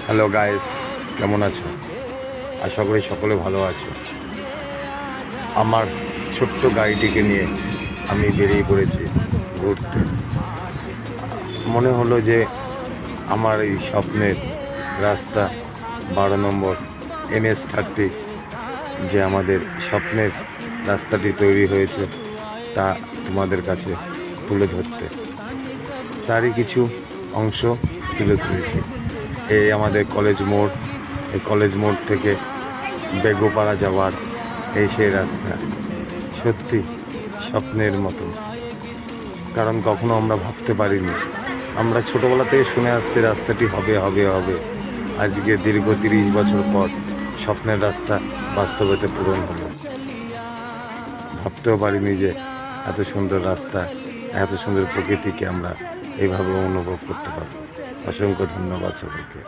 Hello guys, কেমন আছো? আশা করি সকলে ভালো আছো। আমার ছোট্ট গাড়িটিকে নিয়ে আমি বেরিয়ে পড়েছি ঘুরতে। মনে হলো যে আমার এই স্বপ্নের রাস্তা 12 নম্বর NH30, যে আমাদের স্বপ্নের রাস্তাটি তৈরি হয়েছে, তা তোমাদের কাছে তুলে ধরতে, তারই কিছু অংশ তুলে ধরেছি। এই আমাদের কলেজ মোড়, এই কলেজ মোড় থেকে বেগোপাড়া যাওয়ার এই সেই রাস্তা, সত্যি স্বপ্নের মতো। কারণ কখনো আমরা ভাবতে পারিনি, আমরা ছোটোবেলা থেকে শুনে আসছি রাস্তাটি হবে হবে হবে। আজকে দীর্ঘ 30 বছর পর স্বপ্নের রাস্তা বাস্তবতে পূরণ হলো। ভাবতেও পারিনি যে এত সুন্দর রাস্তা, এত সুন্দর প্রকৃতিকে আমরা এইভাবে অনুভব করতে পারবো। অসংখ্য ধন্যবাদ সকলকে।